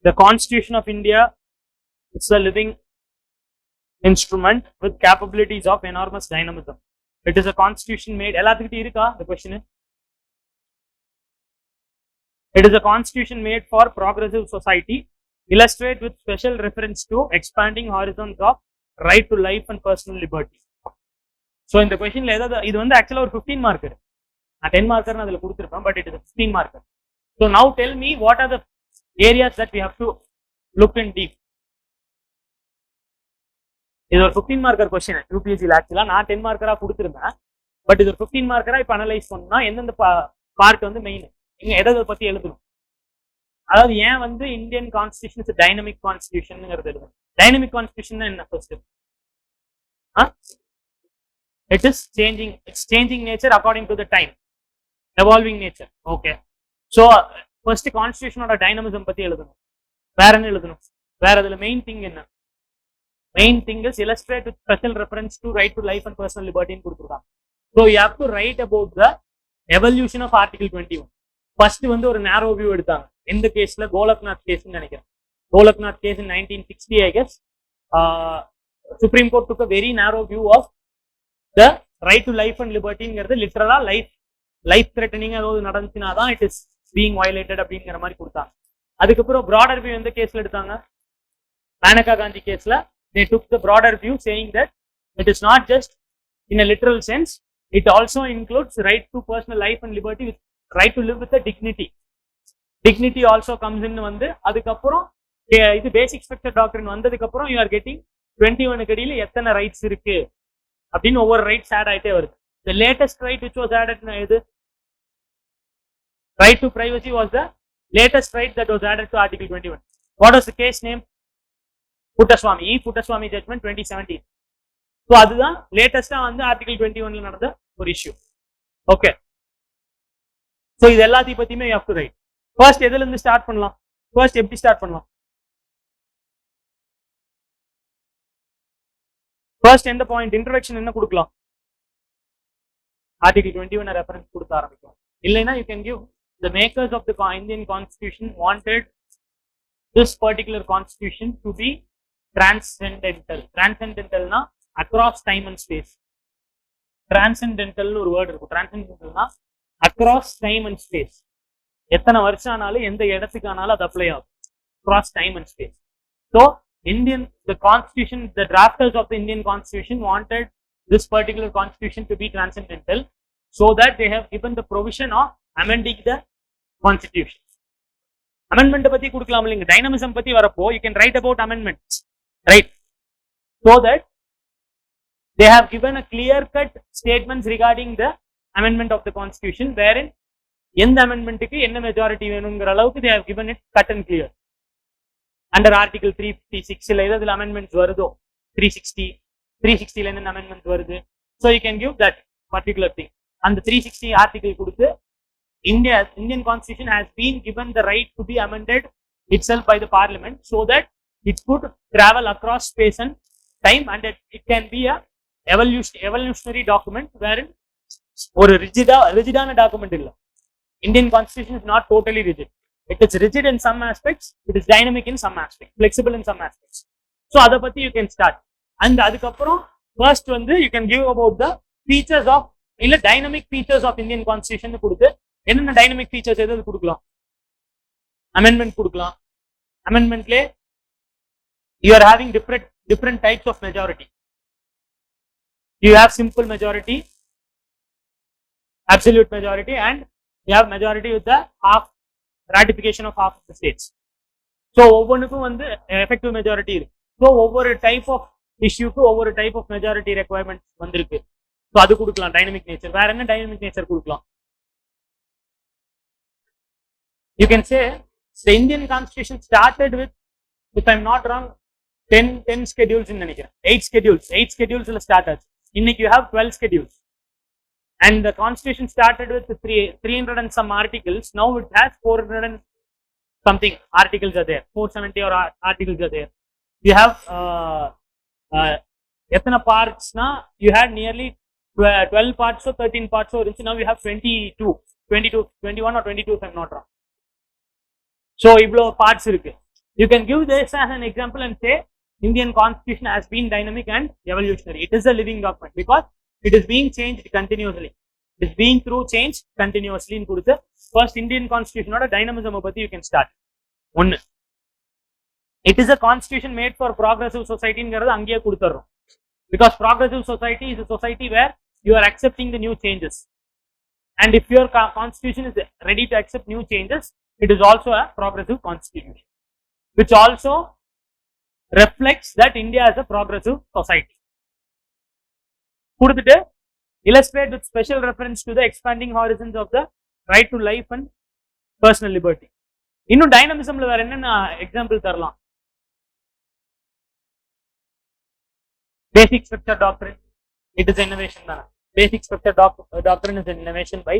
The Constitution of India is a living instrument with capabilities of enormous dynamism. It is a constitution made. The question is, it is a constitution made for progressive society, illustrate with special reference to expanding horizons of right to life and personal liberty. So in the question, இது வந்து actually ஒரு 15 marker. 10 marker நான் அதில் கொடுத்திருப்பேன், but it is a 15 marker. So now tell me what are the areas that we have to look in deep. இது ஒரு 15 marker question யூபிஎஸ்சியில். ஆக்சுவலா நான் 10 மார்க்கரா கொடுத்துருந்தேன், பட் இது ஒரு 15 மார்க்கரா இப்போ அனலைஸ் பண்ணா எந்தெந்த பார்ட் வந்து மெயின், நீங்க எதை பத்தி எழுதணும். அதாவது ஏன் வந்து இந்தியன் கான்ஸ்டிடியூஷன் டைனமிக் கான்ஸ்டிடியூஷன்ங்கிறது எழுதணும். டைனமிக் கான்ஸ்டிடியூஷன் என்ன first? It is changing, it's changing nature according to the time, evolving nature. Okay, so first constitution oda dynamism பத்தி எழுதணும். வேற என்ன எழுதணும்? வேற அதுல மெயின் திங் என்ன? Main thing is illustrate with special reference to right to life and personal liberty ன்னு கொடுத்துருக்காங்க. So you have to write about the evolution of article 21. First வந்து ஒரு நேரோ வியூ எடுத்தாங்க. இந்த கேஸ்ல கோலக்நாத் கேஸ்ன்னு நினைக்கிறேன். Golaknath case in 1960 I guess. Supreme Court took a very narrow view of the right to life and libertyங்கிறது லிட்டரலா லைஃப் த்ரெட்டனிங் ஏதாவது நடந்துச்சுன்னா தான் இட் இஸ் பீயிங் வயலேட்டட் அப்படிங்கிற மாதிரி கொடுத்தாங்க. அதுக்கப்புறம் ப்ராடர் வியூ எந்த கேஸ்ல எடுத்தாங்க? மேனகா காந்தி கேஸ்ல they took the broader view saying that it is not just in a literal sense, it also includes right to personal life and liberty with right to live with a dignity also comes in வந்து அதுக்கப்புறம் இது பேசிக் structure டாக்டரின் வந்ததுக்கு அப்புறம் you are getting 21 கடியில எத்தனை rights இருக்கு அப்படின்னு ஒவ்வொரு ரைட்ஸ் ஆட் ஆயிட்டே வருது. The latest right which was added எது? Right to privacy was the latest right that was added to article 21. What was the case name? Puttaswamy judgment 2017. So அதுதான் லேட்டஸ்டா வந்து ஆர்டிகல் 21ல நடந்த ஒரு இஷ்யூ. ஓகே, ஸோ இது எல்லாத்தையும் பத்தியுமே you have to write. First எதுல இருந்து ஸ்டார்ட் பண்ணலாம்? ஃபர்ஸ்ட் எப்படி ஸ்டார்ட் பண்ணலாம்? ஃபர்ஸ்ட் எந்த பாயிண்ட் இன்ட்ரோடக்ஷன் என்ன கொடுக்கலாம்? ஆர்டிகல் 21 ரெஃபரன்ஸ் கொடுக்க ஆரம்பிக்கலாம். இல்லைன்னா you can give the makers of the Indian constitution wanted this particular constitution to be transcendentalனா across time and space. transcendentalனு ஒரு வேர்ட் இருக்கும். transcendentalனா across time and space. எத்தனை வருஷம் ஆனாலும் எந்த இடத்துக்கு ஆனாலும் அது அப்ளை ஆகும். across time and space. So the constitution, the drafters of the Indian constitution wanted this particular constitution to be transcendental, so that they have given the provision of amending the constitution. Amendment பத்தி கொடுக்கலாம் இல்லைங்க. Dynamism பத்தி வரப்போ you can write about amendments, right? So that they have given a clear cut statements regarding the amendment of the constitution, wherein எந்த amendmentக்கு என்ன majority வேணுங்கிற அளவுக்கு they have given it cut and clear. Under article 356 ல ஏதாவது amendments வருதோ, 360 ல என்ன amendment வருது, so you can give that particular thing. அந்த 360 article கொடுத்து Indian constitution has been given the right to be amended itself by the parliament, so that it could travel across space and time, and it can be a evolutionary document wherein ஒரு ரிஜிடான document இல்ல. Indian constitution is not totally rigid. It is rigid in some aspects, it is dynamic in some aspects, flexible in some aspects. So அதை பத்தி you can start. And அதுக்கப்புறம் first வந்து you can give about the features of இல்ல dynamic features of Indian constitution கொடுத்து என்னென்ன dynamic features எது கொடுக்கலாம்? Amendment கொடுக்கலாம். அமெண்ட்மெண்ட்லே you are having different types of majority. You have simple majority, absolute majority, and you have majority with the ratification of half of the states. So ஒவ்வொன்றுக்கும் வந்து effective majority இருக்கு. So ஒவ்வொரு type of இஷ்யூக்கு ஒவ்வொரு type of majority requirement வந்திருக்கு. So அது கொடுக்கலாம் dynamic nature. வேற என்ன டைனமிக் நேச்சர் கொடுக்கலாம்? You can say the Indian constitution started with, if I'm not wrong, 10 schedules in நினைக்கிறேன். 8 schedules start ஆச்சு. இன்னைக்கு you have 12 schedules. And the constitution started with 300 and some articles. Now it has 400 and something articles are there. 470 or articles are there. You have எத்தனை பார்ட்ஸ்னா you had nearly 12 parts or 13 parts or now you have 21 or 22 if I'm not wrong. So இவ்வளோ parts இருக்கு. You can give this as an example and say Indian constitution has been dynamic and evolutionary. It is a living document because it is being changed continuously. It is being through change continuously in கொடுத்து first Indian constitution ஓட dynamism பத்தி you can start. ஒன்னு, it is a constitution made for progressive society ங்கிறது அங்கேயே கொடுத்துறோம். Because progressive society is a society where you are accepting the new changes. And if your constitution is ready to accept new changes, it is also a progressive constitution, which also reflects that India is a progressive society. கொடுத்துட்டு illustrate with special reference to the expanding horizons of the right to life and personal liberty. இன்னும் டைனமிசம்ல வேற என்னென்ன example தரலாம்? Basic structure doctrine, it is innovation தானே. Basic structure doctrine is an innovation by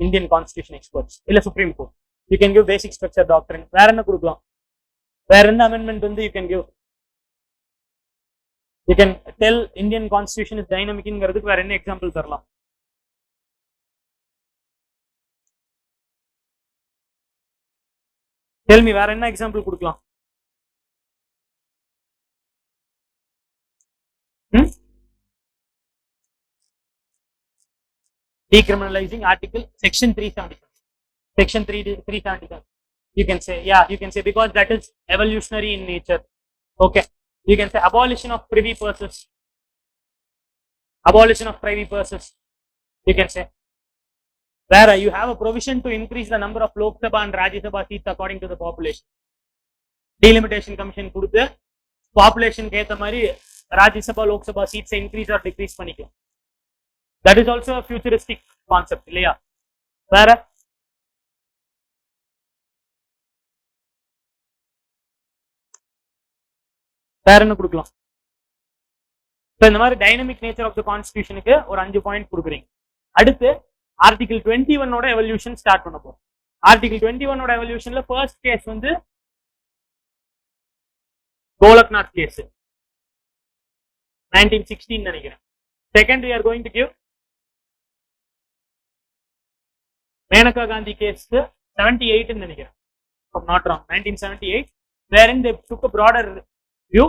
Indian constitution experts இல்ல Supreme Court. You can give basic structure doctrine. வேற என்ன கொடுக்கலாம்? வேற என்ன amendment வந்து you can give? You can tell Indian constitution is dynamic ங்கிறதுக்கு வேற என்ன எக்ஸாம்பிள் தரலாம்? Tell me, வேற என்ன எக்ஸாம்பிள் கொடுக்கலாம்? Decriminalizing article section 377. Section 377. You can say, yeah, you can say because that is evolutionary in nature. Okay. You can say abolition of privy purses. Abolition of privy purses. You can say where you have a provision to increase the number of Lok Sabha and Rajya Sabha seats according to the population. Delimitation commission கொடுத்து population ஏத்த மாதிரி Rajya Sabha Lok Sabha seats increase or decrease பண்ணிக்கலாம். That is also a futuristic concept இல்லையா? வேற வேற என்ன கொடுக்கலாம்? இந்த மாதிரி டைனமிக் நேச்சர் ஆஃப் த கான்ஸ்டிடியூஷனுக்கு ஒரு 5 பாயிண்ட் கொடுக்குறீங்க. அடுத்து ஆர்டிகல் 21 எவல்யூஷன் ஸ்டார்ட் பண்ண போறோம். ஆர்டிகல் 21 எவல்யூஷன்ல ஃபர்ஸ்ட் கேஸ் வந்து கோலக்நாத் கேஸ் 1916 நினைக்கிறேன். Second we are going to give Maneka Gandhi case 78 நினைக்கிறேன். I'm not wrong, 1978 wherein they took a broader view.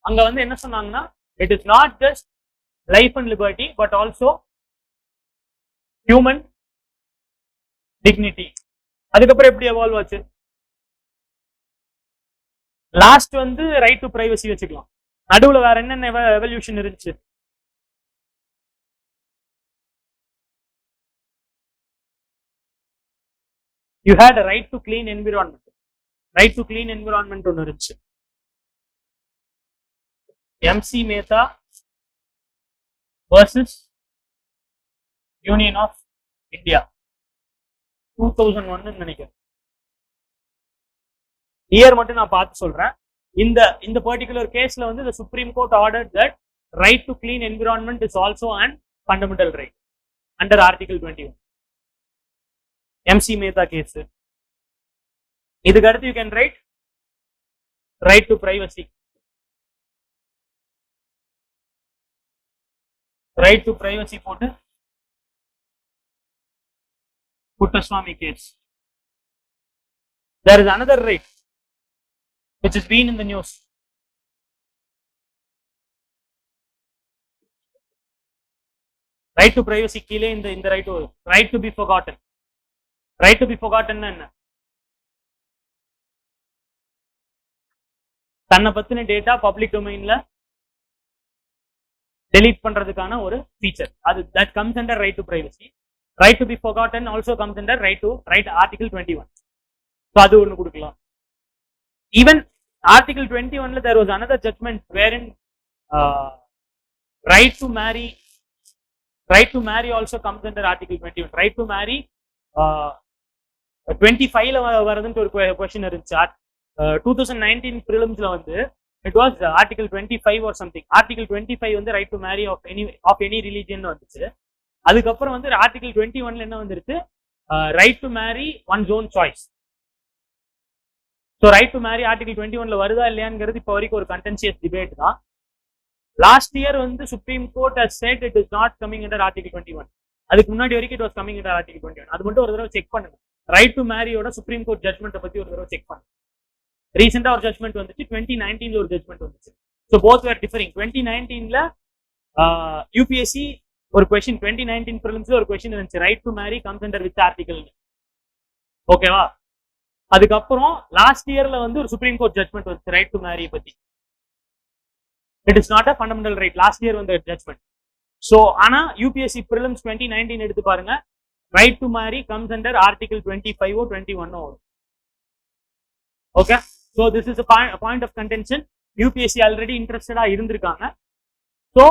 அங்க வந்து என்ன சொன்னாங்கன்னா it is not just life and liberty but also human dignity. அதுக்கப்புறம் எப்படி evolve ஆச்சு? லாஸ்ட் வந்து ரைட் டு பிரைவசி வச்சுக்கலாம். நடுவுல வேற என்னென்ன எவல்யூஷன் இருந்துச்சு? You had a right to clean environment. Right to clean environment ஒன்று இருந்துச்சு. MC Mehta versus Union of India 2001 நினைக்கிறேன். இயர் மட்டும் நான் பார்த்து சொல்றேன். இந்த பர்டிகுலர் கேஸ்ல வந்து the Supreme Court ordered that right to clean environment is also an fundamental right under Article 21. MC Mehta case. இதுக்கு அடுத்து you can write right to privacy. Right to privacy போட்டு Puttaswamy case. There is another right which has been in the news. Right to privacy கீழே இந்த right to be forgotten. Right to be forgotten என்ன? தன்னை பத்தின data public டொமைன்ல delete பண்றதுக்கான ஒரு feature. அது that comes under right to privacy. Right to be forgotten also comes under right Article 21. So அது ஒன்னு கொடுக்கலாம். Even Article 21 there was another judgment wherein right to marry also comes under Article 21. Right to marry 25 வரதுன்னு ஒரு question இருந்துச்சு. 2019 prelims வந்து it was Article 25 or something. Article 25 வந்து right to marry of any religion வந்துச்சு. அதுக்கப்புறம் வந்து Article 21 என்ன வந்துருச்சு? Right to marry one's own choice. So right to marry Article 21 வருதா இல்லையாங்கிறது இப்போ வரைக்கும் ஒரு contentious debate தான். Last year வந்து Supreme Court has said it is not coming under Article 21. அதுக்கு முன்னாடி வரைக்கும் it was coming under Article 21. அது மட்டும் ஒரு தடவை செக் பண்ணுங்க. Right to marry ஓட Supreme Court judgment பத்தி ஒரு தடவை செக் பண்ணுங்க. ரீசெண்டா ஒரு ஜட்மெண்ட் வந்துச்சு, 2019 ஒரு ஜட்மெண்ட் வந்துச்சு. So both were differing. 2019 UPSC ஒரு கொஸ்டின் 2019 ப்ரிலிம்ஸ்ல ஒரு கொஸ்டின் இருந்துச்சு, right to marry comes under which article. ஓகேவா? அதுக்கப்புறம் லாஸ்ட் இயர்ல வந்து ஒரு சுப்ரீம் கோர்ட் ஜட்மெண்ட் வந்துச்சு ரைட் டு மேரி பத்தி. It is not a fundamental right. Last year வந்து ஜட்மெண்ட். ஸோ ஆனா யூபிஎஸ்சி ப்ரிலிம்ஸ் 2019 எடுத்து பாருங்க, right to marry comes under article 25 21 வரும். Okay, so this is point of contention. UPSC already இன்ட்ரெஸ்டடா இருந்திருக்காங்க. So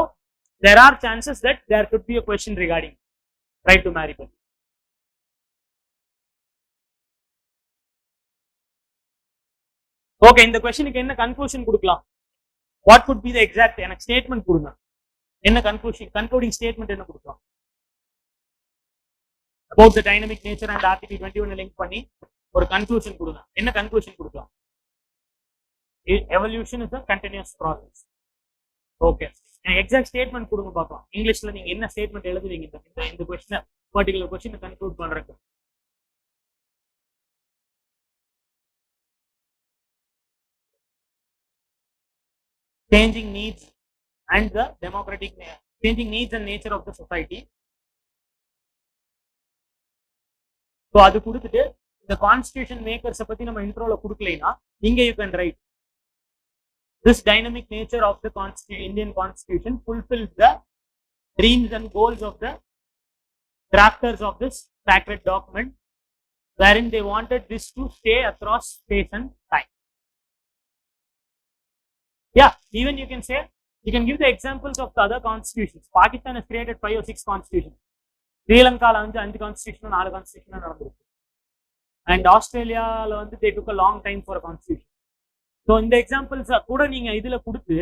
there are chances that there could be a question regarding right to marry. Okay, இந்த கொஸ்டினுக்கு என்ன conclusion கொடுக்கலாம்? What could be the exact, எனக்கு statement கொடுங்க. என்ன concluding statement என்ன கொடுக்கலாம்? about the dynamic nature and article 21 link பண்ணி ஒரு கன்க்ளூஷன் கொடுங்க. என்ன கன்க்ளூஷன் கொடுக்கலாம்? evolution is a continuous process. Okay, எனக்கு எக்ஸாக்ட் ஸ்டேட்மெண்ட் கொடுங்க பார்க்கலாம். இங்கிலீஷ்ல நீங்க என்ன ஸ்டேட்மெண்ட் எழுதுவீங்க இந்த கொஸ்டினை, பர்டிகுலர் கொஸ்டினை கன்க்ளூட் பண்றதுக்கு? changing needs and the democratic changing needs and nature of the society. So அது கொடுத்துட்டு இந்த கான்ஸ்டியூஷன் மேக்கர்ஸை பத்தி நம்ம இன்ட்ரோல கொடுக்கலைன்னா இங்க you can write this dynamic nature of the Indian constitution fulfills the dreams and goals of the drafters of this sacred document, wherein they wanted this to stay across space and time. Yeah, even you can say, you can give the examples of the other constitutions. Pakistan has created 5 or 6 constitutions. Sri Lanka la vandu 5 constitution 4 constitution nadandirukku, and Australia la vandu they took a long time for a constitution. So in the examples கூட நீங்க இதுல கொடுத்து,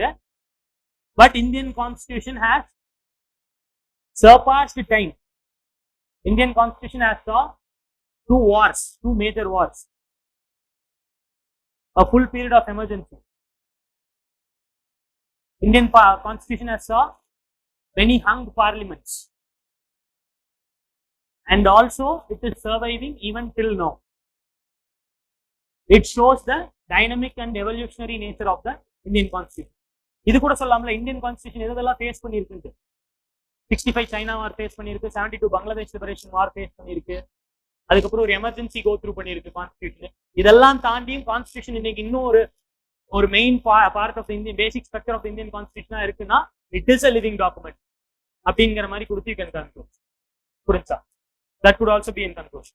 but Indian constitution has surpassed time. Indian constitution has saw 2 wars, 2 major wars, a full period of emergency. Indian constitution has saw many hung parliaments, and also it is surviving even till now. It shows the dynamic and evolutionary nature of the Indian constitution. இது கூட சொல்லாமல Indian constitution எதெல்லாம் face பண்ணிருக்கு. 65 China வார் face பண்ணிருக்கு, 72 Bangladesh liberation வார் face பண்ணிருக்கு, அதுக்கப்புறம் ஒரு emergency go through பண்ணிருக்கு constitution. இதெல்லாம் தாண்டியும் கான்ஸ்டிடியூஷன் இன்னைக்கு இன்னும் ஒரு main part of Indian basic structure of Indian கான்ஸ்டிடியூஷனா இருக்குன்னா it is a living document அப்படிங்கிற மாதிரி கொடுத்து கன்க்ளூட் புரிஞ்சா? That could also be in conclusion.